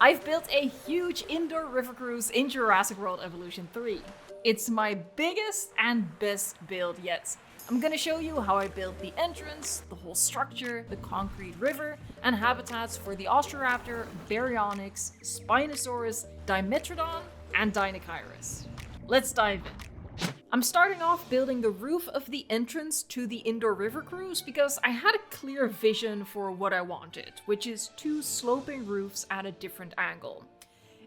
I've built a huge indoor river cruise in Jurassic World Evolution 3. It's my biggest and best build yet. I'm gonna show you how I built the entrance, the whole structure, the concrete river, and habitats for the Osteoraptor, Baryonyx, Spinosaurus, Dimetrodon, and Dinocyrus. Let's dive in. I'm starting off building the roof of the entrance to the indoor river cruise because I had a clear vision for what I wanted, which is 2 sloping roofs at a different angle.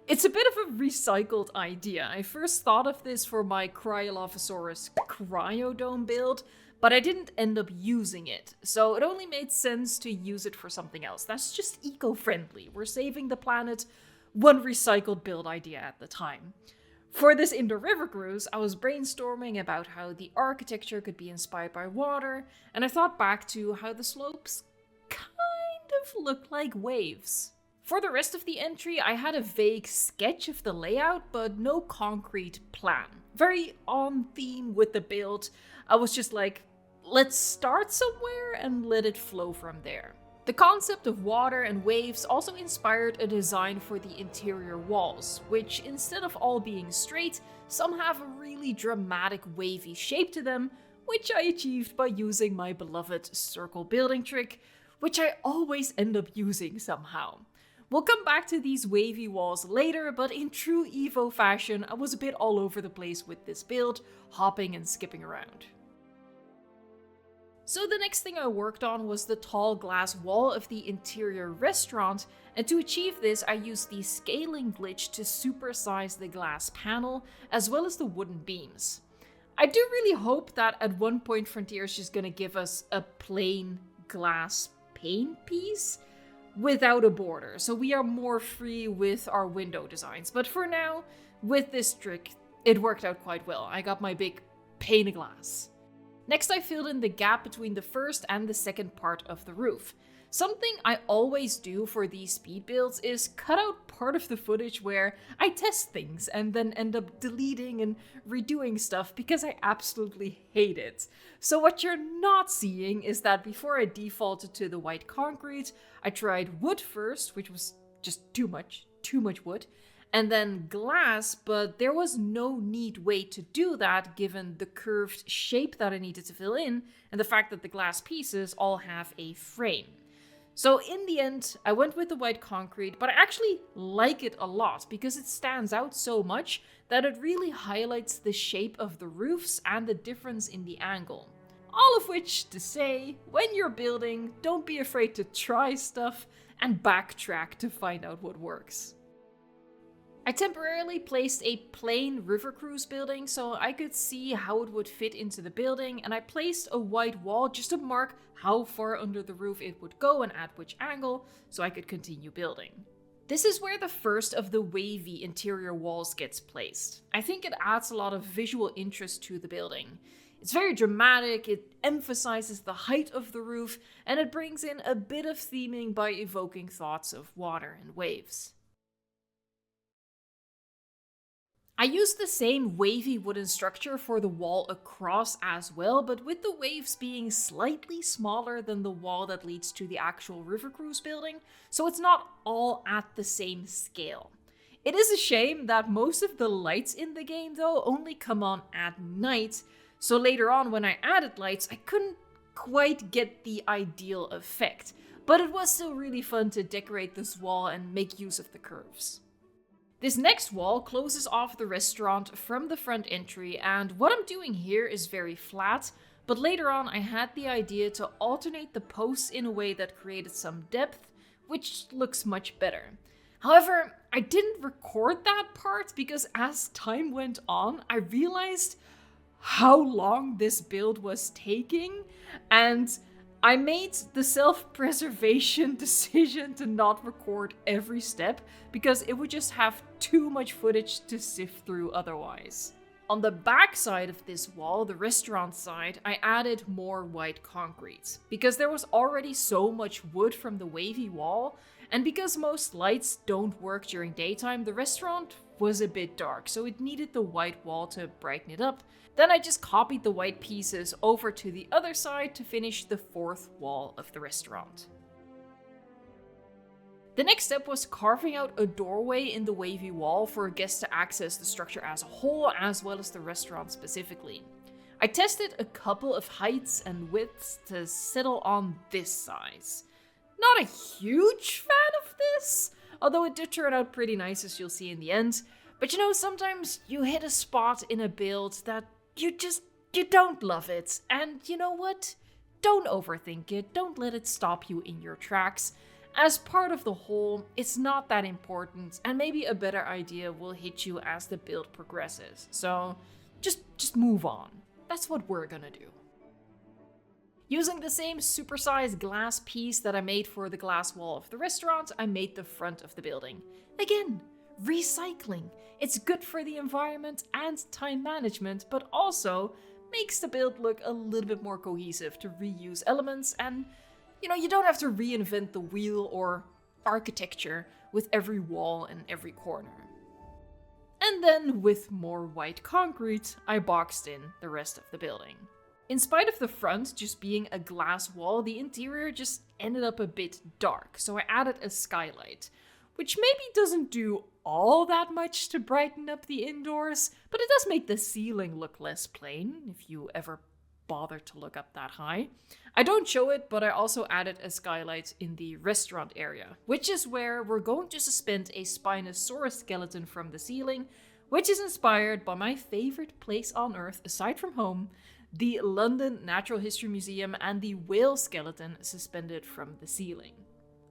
It's a bit of a recycled idea. I first thought of this for my Cryolophosaurus Cryodome build, but I didn't end up using it, so it only made sense to use it for something else. That's just eco-friendly. We're saving the planet, one recycled build idea at the time. For this indoor river cruise, I was brainstorming about how the architecture could be inspired by water, and I thought back to how the slopes kind of look like waves. For the rest of the entry, I had a vague sketch of the layout, but no concrete plan. Very on theme with the build. I was just like, let's start somewhere and let it flow from there. The concept of water and waves also inspired a design for the interior walls, which instead of all being straight, some have a really dramatic wavy shape to them, which I achieved by using my beloved circle building trick, which I always end up using somehow. We'll come back to these wavy walls later, but in true Evo fashion, I was a bit all over the place with this build, hopping and skipping around. So the next thing I worked on was the tall glass wall of the interior restaurant, and to achieve this I used the scaling glitch to supersize the glass panel, as well as the wooden beams. I do really hope that at one point Frontier is just gonna give us a plain glass pane piece without a border, so we are more free with our window designs. But for now, with this trick, it worked out quite well. I got my big pane of glass. Next, I filled in the gap between the first and the second part of the roof. Something I always do for these speed builds is cut out part of the footage where I test things and then end up deleting and redoing stuff because I absolutely hate it. So what you're not seeing is that before I defaulted to the white concrete, I tried wood first, which was just too much wood, and then glass, but there was no neat way to do that given the curved shape that I needed to fill in and the fact that the glass pieces all have a frame. So in the end, I went with the white concrete, but I actually like it a lot because it stands out so much that it really highlights the shape of the roofs and the difference in the angle. All of which to say, when you're building, don't be afraid to try stuff and backtrack to find out what works. I temporarily placed a plain river cruise building so I could see how it would fit into the building, and I placed a white wall just to mark how far under the roof it would go and at which angle so I could continue building. This is where the first of the wavy interior walls gets placed. I think it adds a lot of visual interest to the building. It's very dramatic, it emphasizes the height of the roof, and it brings in a bit of theming by evoking thoughts of water and waves. I used the same wavy wooden structure for the wall across as well, but with the waves being slightly smaller than the wall that leads to the actual river cruise building, so it's not all at the same scale. It is a shame that most of the lights in the game though only come on at night, so later on when I added lights I couldn't quite get the ideal effect, but it was still really fun to decorate this wall and make use of the curves. This next wall closes off the restaurant from the front entry, and what I'm doing here is very flat, but later on I had the idea to alternate the posts in a way that created some depth, which looks much better. However, I didn't record that part because as time went on, I realized how long this build was taking, and I made the self-preservation decision to not record every step because it would just have too much footage to sift through otherwise. On the back side of this wall, the restaurant side, I added more white concrete because there was already so much wood from the wavy wall, and because most lights don't work during daytime, the restaurant was a bit dark, so it needed the white wall to brighten it up. Then I just copied the white pieces over to the other side to finish the fourth wall of the restaurant. The next step was carving out a doorway in the wavy wall for guests to access the structure as a whole, as well as the restaurant specifically. I tested a couple of heights and widths to settle on this size. Not a huge fan of this, although it did turn out pretty nice, as you'll see in the end. But you know, sometimes you hit a spot in a build that you don't love it. And you know what? Don't overthink it. Don't let it stop you in your tracks. As part of the whole, it's not that important, and maybe a better idea will hit you as the build progresses. So just move on. That's what we're gonna do. Using the same supersized glass piece that I made for the glass wall of the restaurant, I made the front of the building. Again, recycling. It's good for the environment and time management, but also makes the build look a little bit more cohesive to reuse elements, and you don't have to reinvent the wheel or architecture with every wall and every corner. And then, with more white concrete, I boxed in the rest of the building. In spite of the front just being a glass wall, the interior just ended up a bit dark, so I added a skylight, which maybe doesn't do all that much to brighten up the indoors, but it does make the ceiling look less plain, if you ever bother to look up that high. I don't show it, but I also added a skylight in the restaurant area, which is where we're going to suspend a Spinosaurus skeleton from the ceiling, which is inspired by my favorite place on Earth aside from home, the London Natural History Museum, and the whale skeleton suspended from the ceiling.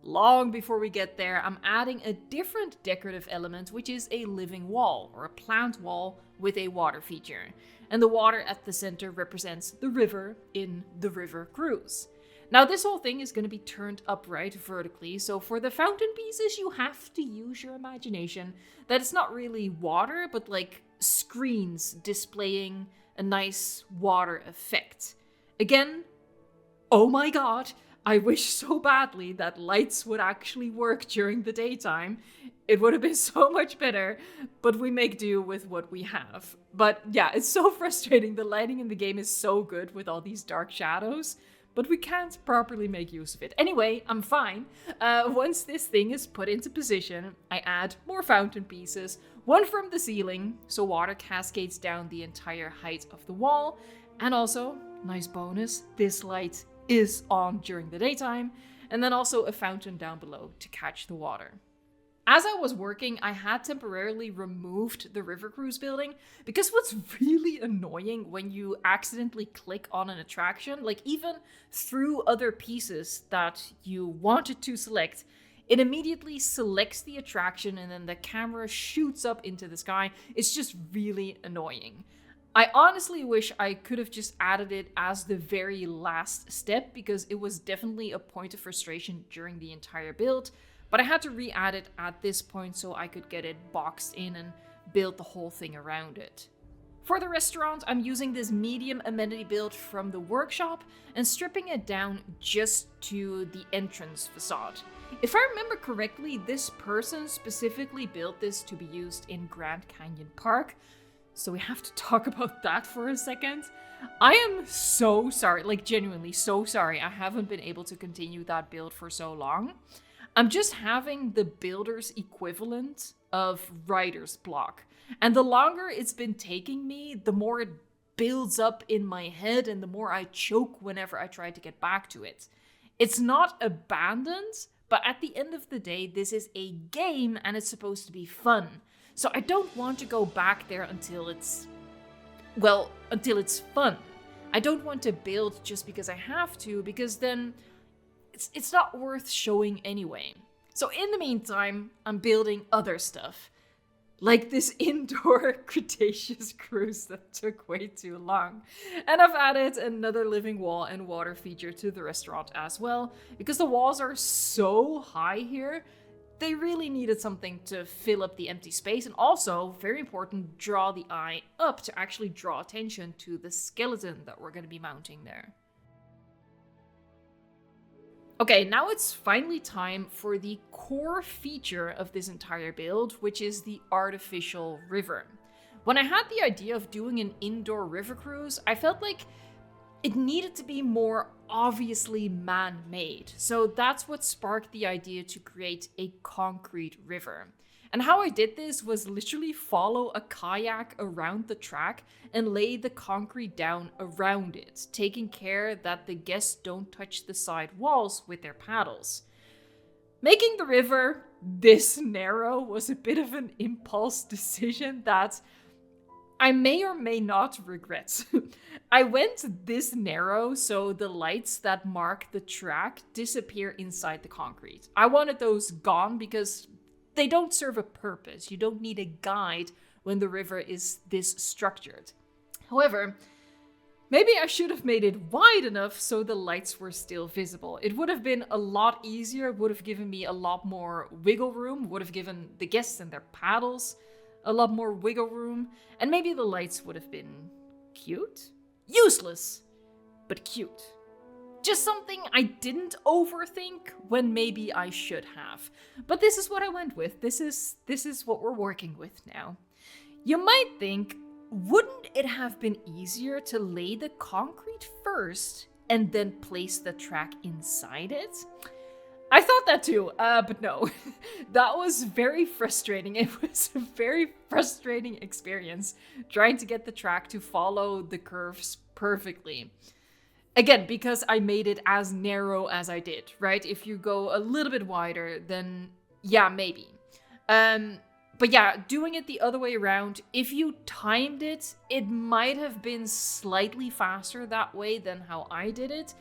Long before we get there, I'm adding a different decorative element, which is a living wall, or a plant wall with a water feature. And the water at the center represents the river in the River Cruise. Now this whole thing is going to be turned upright vertically, so for the fountain pieces you have to use your imagination. That it's not really water, but like screens displaying a nice water effect. Again, oh my god, I wish so badly that lights would actually work during the daytime. It would have been so much better, but we make do with what we have. But yeah, it's so frustrating. The lighting in the game is so good with all these dark shadows, but we can't properly make use of it. Anyway, I'm fine. Once this thing is put into position, I add more fountain pieces, one from the ceiling, so water cascades down the entire height of the wall. And also, nice bonus, this light is on during the daytime, and then also a fountain down below to catch the water. As I was working, I had temporarily removed the River Cruise building, because what's really annoying when you accidentally click on an attraction, like even through other pieces that you wanted to select, it immediately selects the attraction and then the camera shoots up into the sky. It's just really annoying. I honestly wish I could have just added it as the very last step, because it was definitely a point of frustration during the entire build, but I had to re-add it at this point so I could get it boxed in and build the whole thing around it. For the restaurant, I'm using this medium amenity build from the workshop and stripping it down just to the entrance facade. If I remember correctly, this person specifically built this to be used in Grand Canyon Park, so we have to talk about that for a second. I am so sorry, like genuinely so sorry I haven't been able to continue that build for so long. I'm just having the builder's equivalent of writer's block. And the longer it's been taking me, the more it builds up in my head and the more I choke whenever I try to get back to it. It's not abandoned, but at the end of the day, this is a game and it's supposed to be fun. So I don't want to go back there until it's fun. I don't want to build just because I have to, because then it's not worth showing anyway. So in the meantime, I'm building other stuff. Like this indoor Cretaceous cruise that took way too long. And I've added another living wall and water feature to the restaurant as well, because the walls are so high here. They really needed something to fill up the empty space, and also, very important, draw the eye up to actually draw attention to the skeleton that we're going to be mounting there. Okay, now it's finally time for the core feature of this entire build, which is the artificial river. When I had the idea of doing an indoor river cruise, I felt like it needed to be more obviously man-made. So that's what sparked the idea to create a concrete river. And how I did this was literally follow a kayak around the track and lay the concrete down around it, taking care that the guests don't touch the side walls with their paddles. Making the river this narrow was a bit of an impulse decision that I may or may not regret. I went this narrow so the lights that mark the track disappear inside the concrete. I wanted those gone because they don't serve a purpose. You don't need a guide when the river is this structured. However, maybe I should have made it wide enough so the lights were still visible. It would have been a lot easier, would have given me a lot more wiggle room, would have given the guests and their paddles a lot more wiggle room, and maybe the lights would have been cute? Useless, but cute. Just something I didn't overthink when maybe I should have. But this is what I went with. This is what we're working with now. You might think, wouldn't it have been easier to lay the concrete first and then place the track inside it? I thought that too, but no. That was very frustrating. It was a very frustrating experience trying to get the track to follow the curves perfectly. Again, because I made it as narrow as I did, right? If you go a little bit wider, then yeah, maybe. But yeah, doing it the other way around, if you timed it, it might have been slightly faster that way than how I did it.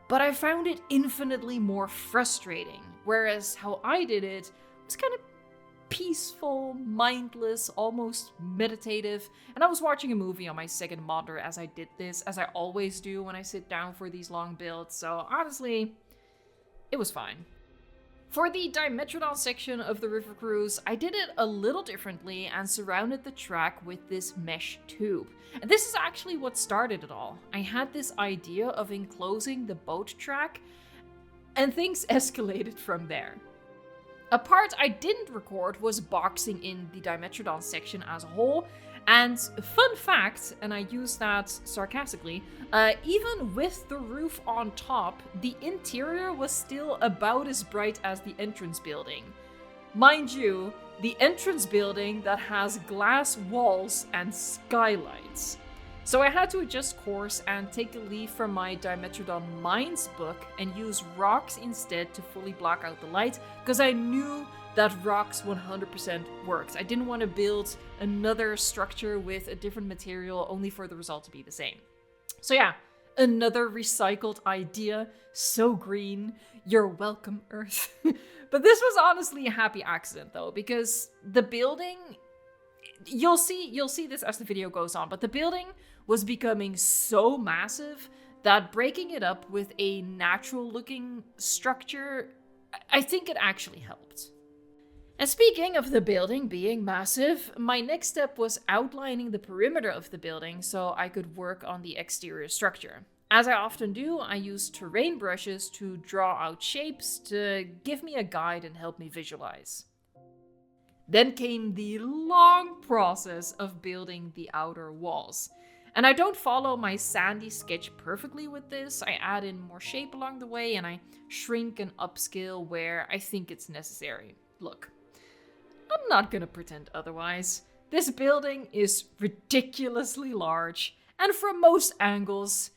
But I found it infinitely more frustrating, whereas how I did it was kind of peaceful, mindless, almost meditative. And I was watching a movie on my second monitor as I did this, as I always do when I sit down for these long builds, so honestly, it was fine. For the Dimetrodon section of the river cruise, I did it a little differently and surrounded the track with this mesh tube. And this is actually what started it all. I had this idea of enclosing the boat track, and things escalated from there. A part I didn't record was boxing in the Dimetrodon section as a whole, and fun fact, and I use that sarcastically, even with the roof on top, the interior was still about as bright as the entrance building. Mind you, the entrance building that has glass walls and skylights. So I had to adjust course and take a leaf from my Dimetrodon Minds book and use rocks instead to fully block out the light, because I knew that rocks 100% worked. I didn't want to build another structure with a different material only for the result to be the same. So yeah, another recycled idea, so green, you're welcome, Earth. But this was honestly a happy accident though, because the building, you'll see this as the video goes on, but the building was becoming so massive that breaking it up with a natural looking structure, I think it actually helped. And speaking of the building being massive, my next step was outlining the perimeter of the building so I could work on the exterior structure. As I often do, I used terrain brushes to draw out shapes to give me a guide and help me visualize. Then came the long process of building the outer walls. And I don't follow my sandy sketch perfectly with this. I add in more shape along the way and I shrink and upscale where I think it's necessary. Look, I'm not gonna pretend otherwise. This building is ridiculously large, and from most angles,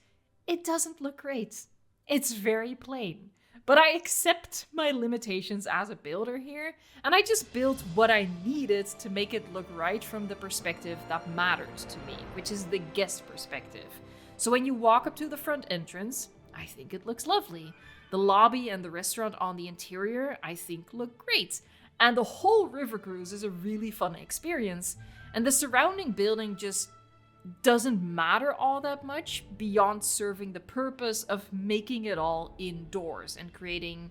it doesn't look great. It's very plain. But I accept my limitations as a builder here, and I just built what I needed to make it look right from the perspective that matters to me, which is the guest perspective. So when you walk up to the front entrance, I think it looks lovely. The lobby and the restaurant on the interior, I think look great. And the whole river cruise is a really fun experience. And the surrounding building just doesn't matter all that much beyond serving the purpose of making it all indoors and creating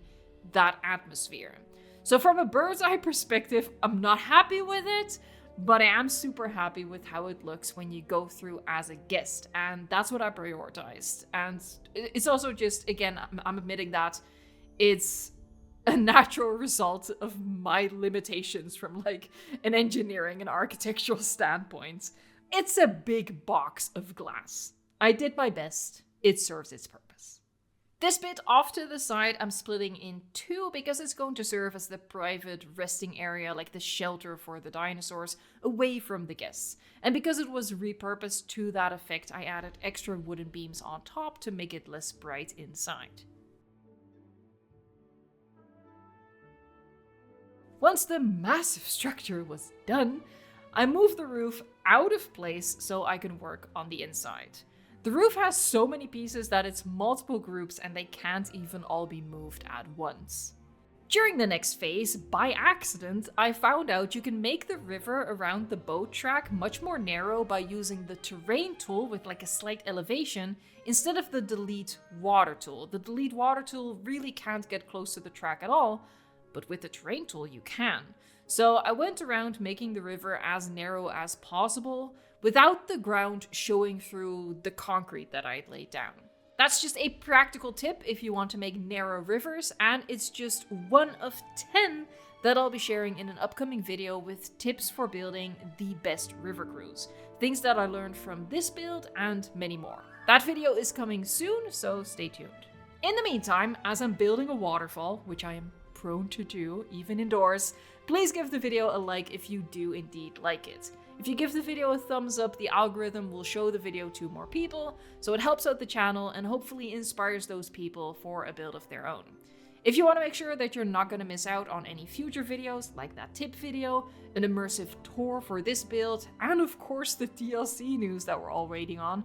that atmosphere. So from a bird's eye perspective, I'm not happy with it, but I am super happy with how it looks when you go through as a guest. And that's what I prioritized. And it's also just, again, I'm admitting that it's a natural result of my limitations from like an engineering and architectural standpoint. It's a big box of glass. I did my best. it serves its purpose. This bit off to the side I'm splitting in two because it's going to serve as the private resting area, like the shelter for the dinosaurs, away from the guests. And because it was repurposed to that effect, I added extra wooden beams on top to make it less bright inside. Once the massive structure was done, I moved the roof out of place so I can work on the inside. The roof has so many pieces that it's multiple groups and they can't even all be moved at once. During the next phase, by accident, I found out you can make the river around the boat track much more narrow by using the terrain tool with like a slight elevation instead of the delete water tool. The delete water tool really can't get close to the track at all, but with the terrain tool you can. So I went around making the river as narrow as possible without the ground showing through the concrete that I'd laid down. That's just a practical tip if you want to make narrow rivers, and it's just one of 10 that I'll be sharing in an upcoming video with tips for building the best river cruise. Things that I learned from this build and many more. That video is coming soon, so stay tuned. In the meantime, as I'm building a waterfall, which I am prone to do even indoors, please give the video a like if you do indeed like it. If you give the video a thumbs up, the algorithm will show the video to more people, so it helps out the channel and hopefully inspires those people for a build of their own. If you want to make sure that you're not going to miss out on any future videos, like that tip video, an immersive tour for this build, and of course the DLC news that we're all waiting on,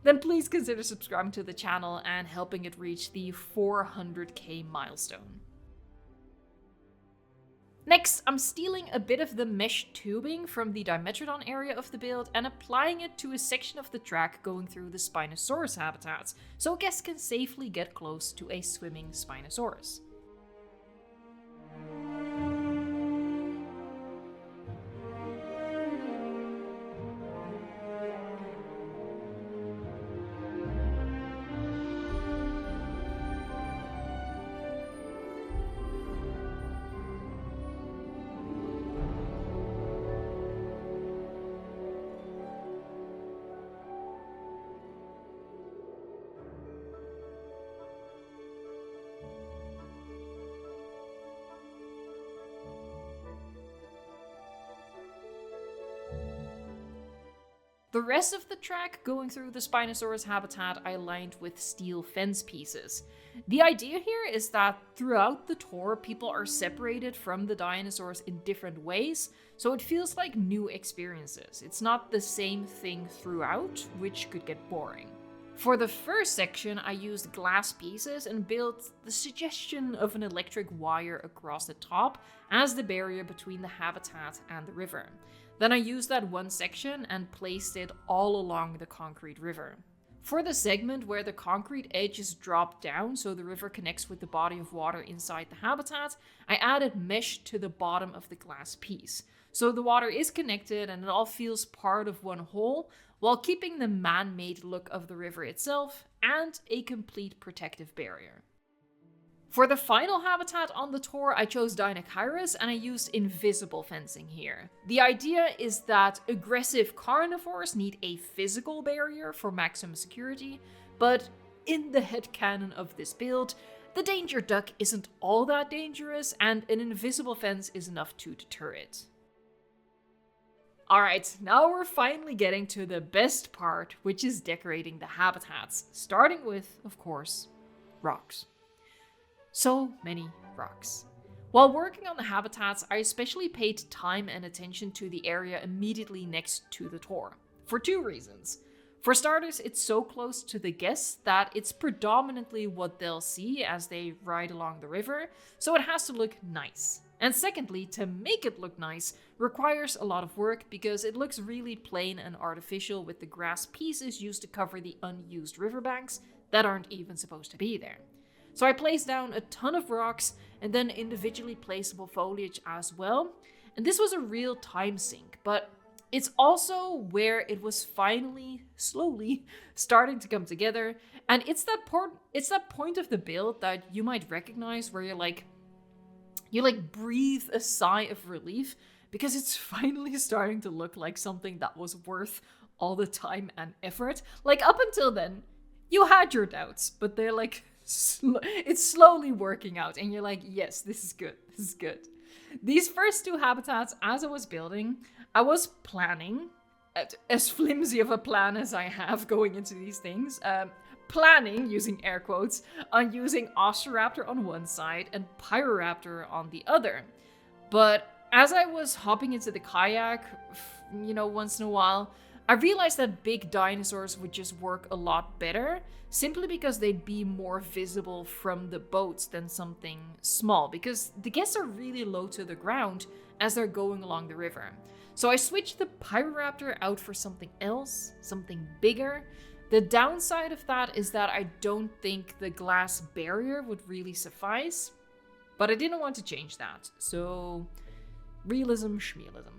then please consider subscribing to the channel and helping it reach the 400k milestone. Next, I'm stealing a bit of the mesh tubing from the Dimetrodon area of the build and applying it to a section of the track going through the Spinosaurus habitats, so guests can safely get close to a swimming Spinosaurus. The rest of the track going through the Spinosaurus habitat I lined with steel fence pieces. The idea here is that throughout the tour, people are separated from the dinosaurs in different ways, so it feels like new experiences. It's not the same thing throughout, which could get boring. For the first section, I used glass pieces and built the suggestion of an electric wire across the top as the barrier between the habitat and the river. Then I used that one section and placed it all along the concrete river. For the segment where the concrete edges drop down so the river connects with the body of water inside the habitat, I added mesh to the bottom of the glass piece. So the water is connected and it all feels part of one whole, while keeping the man-made look of the river itself and a complete protective barrier. For the final habitat on the tour, I chose Dinocyrus and I used invisible fencing here. The idea is that aggressive carnivores need a physical barrier for maximum security, but in the headcanon of this build, the danger duck isn't all that dangerous and an invisible fence is enough to deter it. Alright, now we're finally getting to the best part, which is decorating the habitats, starting with, of course, rocks. So many rocks. While working on the habitats, I especially paid time and attention to the area immediately next to the tour, for two reasons. For starters, it's so close to the guests that it's predominantly what they'll see as they ride along the river, so it has to look nice. And secondly, to make it look nice requires a lot of work because it looks really plain and artificial with the grass pieces used to cover the unused riverbanks that aren't even supposed to be there. So I placed down a ton of rocks and then individually placeable foliage as well. And this was a real time sink, but it's also where it was finally, slowly, starting to come together. And it's that point of the build that you might recognize where you breathe a sigh of relief because it's finally starting to look like something that was worth all the time and effort. Like up until then, You had your doubts, but they're like, it's slowly working out. And you're like, yes, this is good. This is good. These first two habitats, as I was building, I was planning, as flimsy of a plan as I have going into these things, planning, using air quotes, on using Osteraptor on one side and Pyroraptor on the other. But as I was hopping into the kayak, once in a while, I realized that big dinosaurs would just work a lot better, simply because they'd be more visible from the boats than something small, because the guests are really low to the ground as they're going along the river. So I switched the Pyroraptor out for something else, something bigger. The downside of that is that I don't think the glass barrier would really suffice, but I didn't want to change that, so realism schmealism.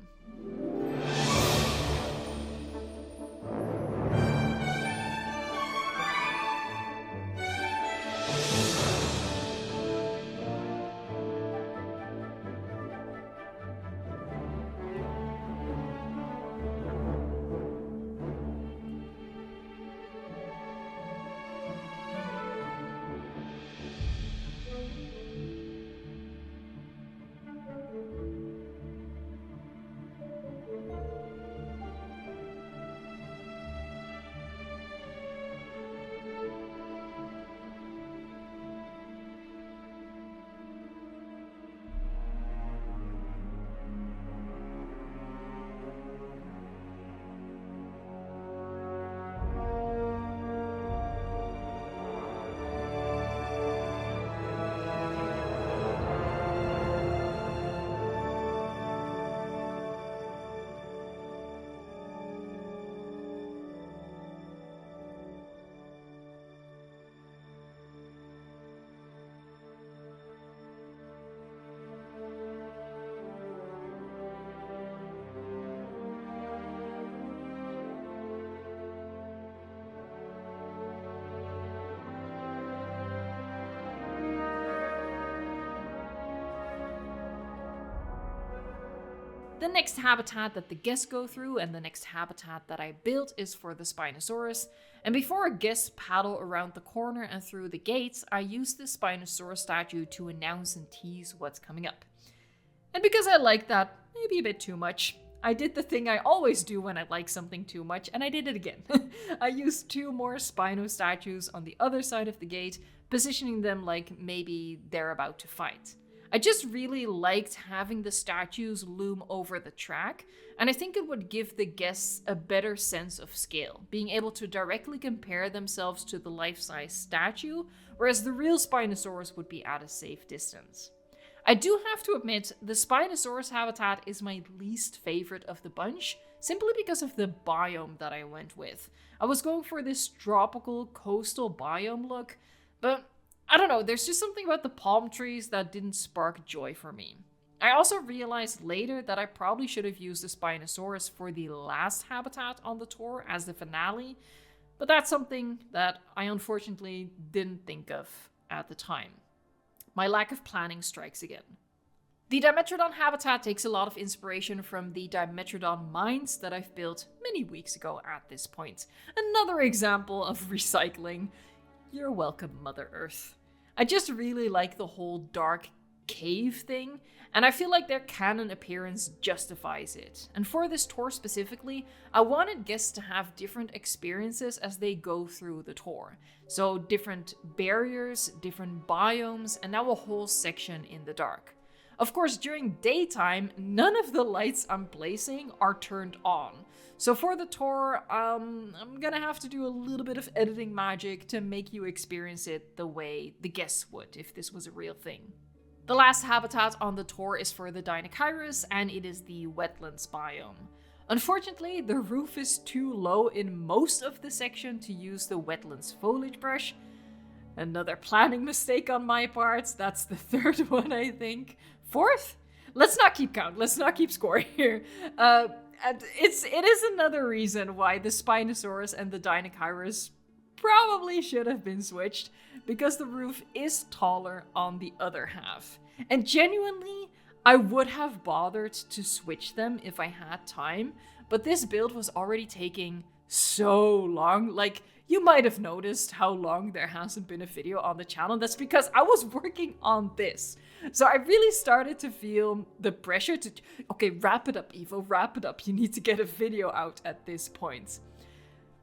The next habitat that the guests go through and the next habitat that I built is for the Spinosaurus. And before guests paddle around the corner and through the gates, I use the Spinosaurus statue to announce and tease what's coming up. And because I like that maybe a bit too much, I did the thing I always do when I like something too much, and I did it again. I used 2 more Spino statues on the other side of the gate, positioning them like maybe they're about to fight. I just really liked having the statues loom over the track, and I think it would give the guests a better sense of scale, being able to directly compare themselves to the life-size statue, whereas the real Spinosaurus would be at a safe distance. I do have to admit, the Spinosaurus habitat is my least favorite of the bunch, simply because of the biome that I went with. I was going for this tropical coastal biome look, but I don't know, there's just something about the palm trees that didn't spark joy for me. I also realized later that I probably should have used the Spinosaurus for the last habitat on the tour as the finale, but that's something that I unfortunately didn't think of at the time. My lack of planning strikes again. The Dimetrodon habitat takes a lot of inspiration from the Dimetrodon mines that I've built many weeks ago at this point. Another example of recycling. You're welcome, Mother Earth. I just really like the whole dark cave thing, and I feel like their canon appearance justifies it. And for this tour specifically, I wanted guests to have different experiences as they go through the tour. So different barriers, different biomes, and now a whole section in the dark. Of course, during daytime, none of the lights I'm placing are turned on. So for the tour, I'm gonna have to do a little bit of editing magic to make you experience it the way the guests would if this was a real thing. The last habitat on the tour is for the Deinocheirus, and it is the wetlands biome. Unfortunately, the roof is too low in most of the section to use the wetlands foliage brush. Another planning mistake on my part. That's the 3rd one, I think. 4th? Let's not keep count. Let's not keep score here. And it is another reason why the Spinosaurus and the Deinocheirus probably should have been switched, because the roof is taller on the other half. And genuinely, I would have bothered to switch them if I had time, but this build was already taking so long. Like, you might have noticed how long there hasn't been a video on the channel. That's because I was working on this. So I really started to feel the pressure to, okay, wrap it up, Evo, wrap it up. You need to get a video out at this point.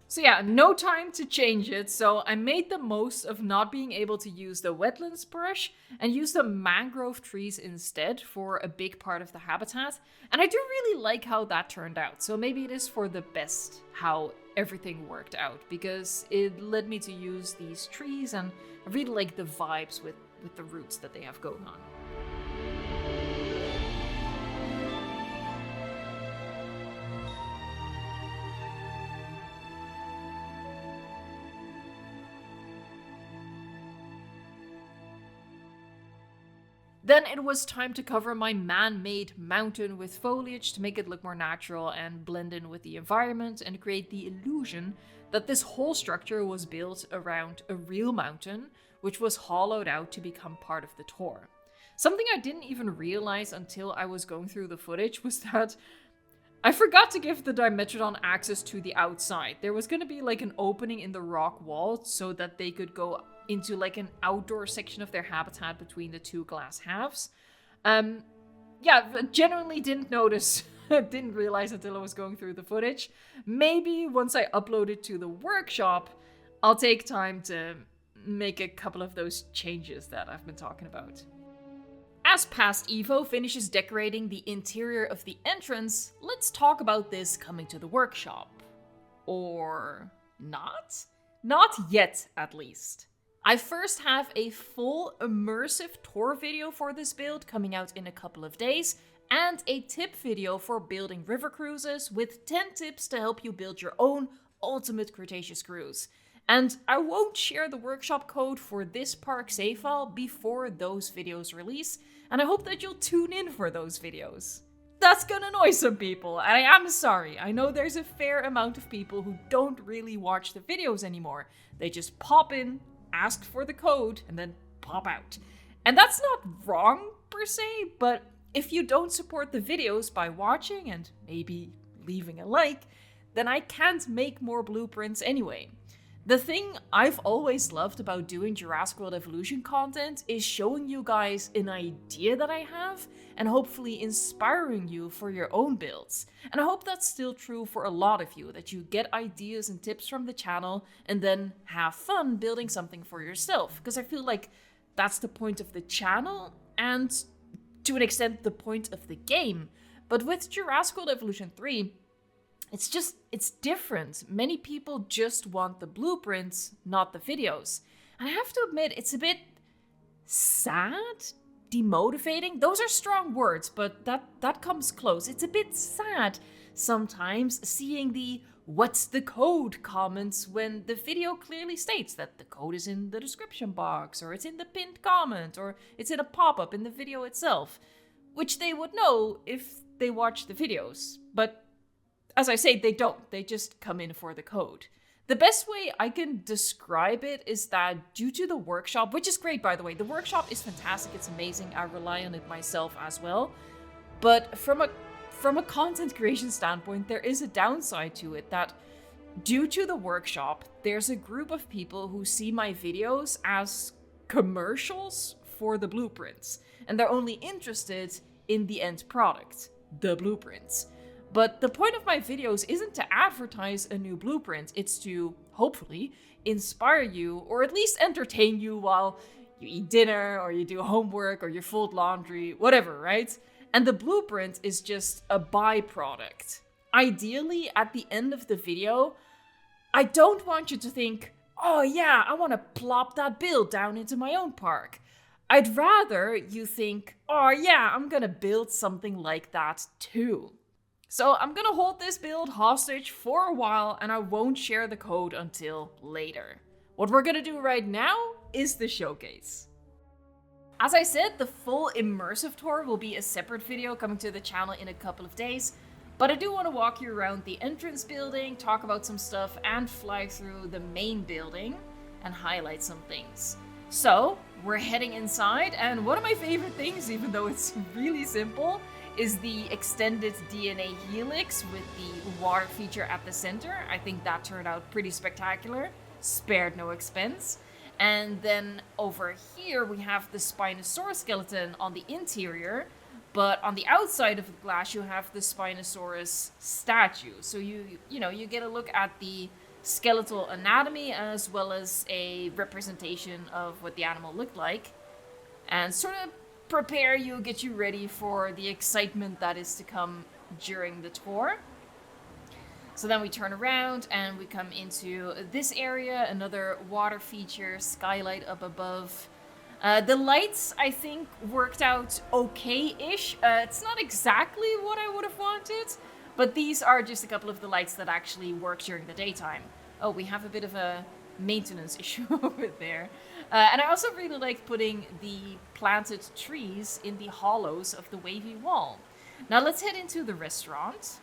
So yeah, no time to change it, so I made the most of not being able to use the wetlands brush and used the mangrove trees instead for a big part of the habitat. And I do really like how that turned out, so maybe it is for the best how everything worked out, because it led me to use these trees and I really like the vibes with the roots that they have going on. Then it was time to cover my man-made mountain with foliage to make it look more natural and blend in with the environment and create the illusion that this whole structure was built around a real mountain, which was hollowed out to become part of the tour. Something I didn't even realize until I was going through the footage was that I forgot to give the Dimetrodon access to the outside. There was going to be like an opening in the rock wall so that they could go into like an outdoor section of their habitat between the two glass halves. Yeah, genuinely didn't notice, didn't realize until I was going through the footage. Maybe once I upload it to the workshop, I'll take time to make a couple of those changes that I've been talking about. As past Evo finishes decorating the interior of the entrance, let's talk about this coming to the workshop. Or not? Not yet, at least. I first have a full immersive tour video for this build coming out in a couple of days, and a tip video for building river cruises with 10 tips to help you build your own ultimate Cretaceous cruise. And I won't share the workshop code for this park save file before those videos release, and I hope that you'll tune in for those videos. That's gonna annoy some people, and I am sorry. I know there's a fair amount of people who don't really watch the videos anymore. They just pop in, ask for the code, and then pop out. And that's not wrong per se, but if you don't support the videos by watching and maybe leaving a like, then I can't make more blueprints anyway. The thing I've always loved about doing Jurassic World Evolution content is showing you guys an idea that I have and hopefully inspiring you for your own builds. And I hope that's still true for a lot of you, that you get ideas and tips from the channel and then have fun building something for yourself. Because I feel like that's the point of the channel and to an extent the point of the game. But with Jurassic World Evolution 3, it's different. Many people just want the blueprints, not the videos. And I have to admit, it's a bit sad, demotivating. Those are strong words, but that comes close. It's a bit sad sometimes seeing the "what's the code" comments when the video clearly states that the code is in the description box, or it's in the pinned comment, or it's in a pop-up in the video itself, which they would know if they watch the videos. But as I say, they don't. They just come in for the code. The best way I can describe it is that due to the workshop, which is great by the way, the workshop is fantastic, it's amazing, I rely on it myself as well. But from a content creation standpoint, there is a downside to it, that due to the workshop, there's a group of people who see my videos as commercials for the blueprints. And they're only interested in the end product, the blueprints. But the point of my videos isn't to advertise a new blueprint, it's to, hopefully, inspire you or at least entertain you while you eat dinner or you do homework or you fold laundry, whatever, right? And the blueprint is just a byproduct. Ideally, at the end of the video, I don't want you to think, oh yeah, I want to plop that build down into my own park. I'd rather you think, oh yeah, I'm gonna build something like that too. So I'm gonna hold this build hostage for a while and I won't share the code until later. What we're gonna do right now is the showcase. As I said, the full immersive tour will be a separate video coming to the channel in a couple of days, but I do want to walk you around the entrance building, talk about some stuff, and fly through the main building and highlight some things. So we're heading inside, and one of my favorite things, even though it's really simple, is the extended DNA helix with the water feature at the center. I think that turned out pretty spectacular. spared no expense. And then over here we have the Spinosaurus skeleton on the interior, but on the outside of the glass you have the Spinosaurus statue. So you get a look at the skeletal anatomy as well as a representation of what the animal looked like, and sort of get you ready for the excitement that is to come during the tour. So then we turn around and we come into this area, another water feature, skylight up above. The lights, I think, worked out okay-ish. It's not exactly what I would have wanted, but these are just a couple of the lights that actually work during the daytime. Oh, we have a bit of a maintenance issue over there. And I also really like putting the planted trees in the hollows of the wavy wall. Now let's head into the restaurant,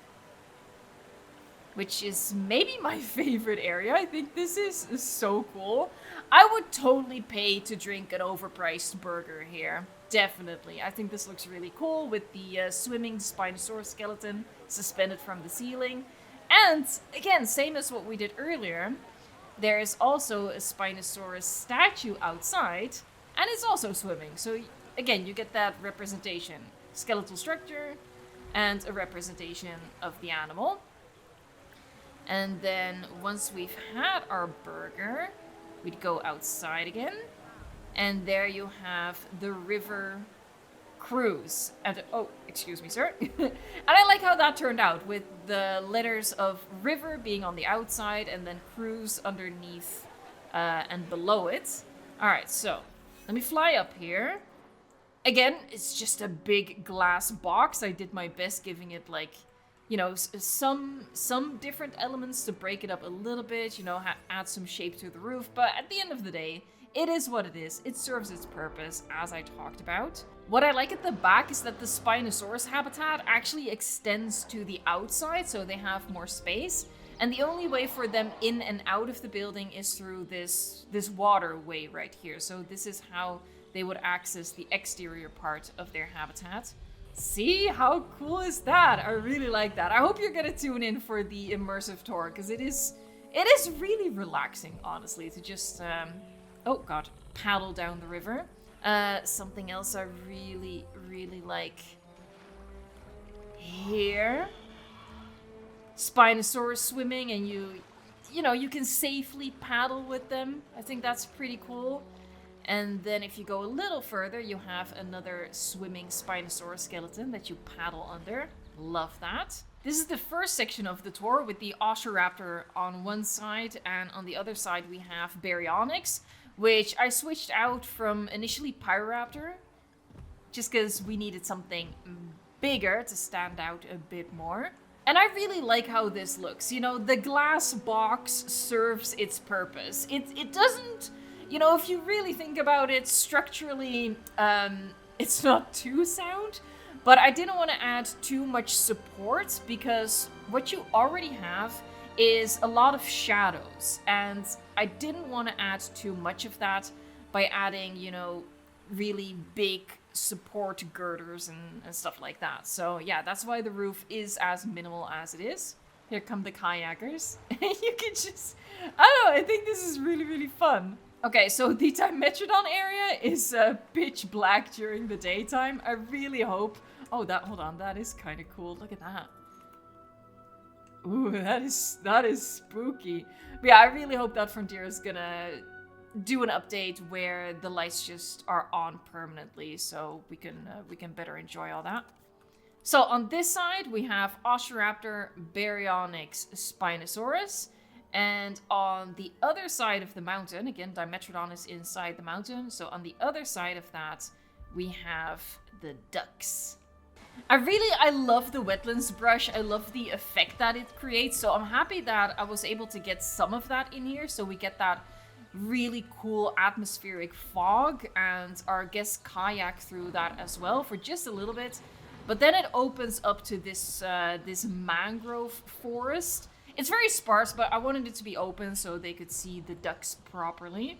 which is maybe my favorite area. I think this is so cool. I would totally pay to drink an overpriced burger here. Definitely. I think this looks really cool with the swimming Spinosaurus skeleton suspended from the ceiling. And again, same as what we did earlier, there is also a Spinosaurus statue outside, and it's also swimming. So again, you get that representation. Skeletal structure and a representation of the animal. And then once we've had our burger, we'd go outside again. And there you have the river cruise. And oh, excuse me, sir. And I like how that turned out with the letters of river being on the outside and then cruise underneath and below it. All right, so let me fly up here. Again, it's just a big glass box. I did my best giving it like, you know, some different elements to break it up a little bit, you know, add some shape to the roof. But at the end of the day, it is what it is. It serves its purpose, as I talked about. What I like at the back is that the Spinosaurus habitat actually extends to the outside, so they have more space. And the only way for them in and out of the building is through this waterway right here. So this is how they would access the exterior part of their habitat. See, how cool is that? I really like that. I hope you're gonna tune in for the immersive tour, because it is really relaxing, honestly, to just oh god, paddle down the river. Something else I really like here. Spinosaurus swimming, and you know, you can safely paddle with them. I think that's pretty cool. And then if you go a little further, you have another swimming Spinosaurus skeleton that you paddle under. Love that. This is the first section of the tour with the Oshiraptor on one side, and on the other side we have Baryonyx, which I switched out from initially Pyroraptor, just because we needed something bigger to stand out a bit more. And I really like how this looks. You know, the glass box serves its purpose. It doesn't... You know, if you really think about it, structurally, it's not too sound, but I didn't want to add too much support because what you already have is a lot of shadows, and I didn't want to add too much of that by adding, you know, really big support girders and stuff like that. So yeah, that's why the roof is as minimal as it is. Here come the kayakers. You can just, I don't know, I think this is really fun. Okay, so the Dimetrodon area is pitch black during the daytime. I really hope... Oh, hold on, that is kind of cool. Look at that. Ooh, that is spooky. But yeah, I really hope that Frontier is gonna do an update where the lights just are on permanently, so we can better enjoy all that. So on this side, we have Oshiraptor, Baryonyx, Spinosaurus. And on the other side of the mountain, again, Dimetrodon is inside the mountain. So on the other side of that, we have the ducks. I love the wetlands brush. I love the effect that it creates. So I'm happy that I was able to get some of that in here. So we get that really cool atmospheric fog, and our guests kayak through that as well for just a little bit. But then it opens up to this mangrove forest. It's very sparse, but I wanted it to be open so they could see the ducks properly.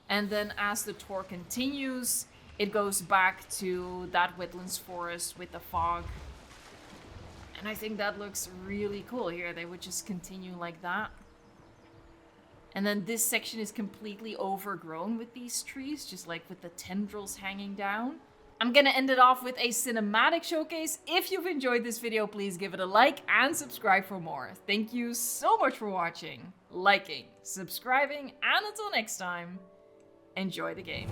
And then as the tour continues, it goes back to that wetlands forest with the fog. And I think that looks really cool here. They would just continue like that. And then this section is completely overgrown with these trees, just like with the tendrils hanging down. I'm gonna end it off with a cinematic showcase. If you've enjoyed this video, please give it a like and subscribe for more. Thank you so much for watching, liking, subscribing, and until next time, enjoy the game.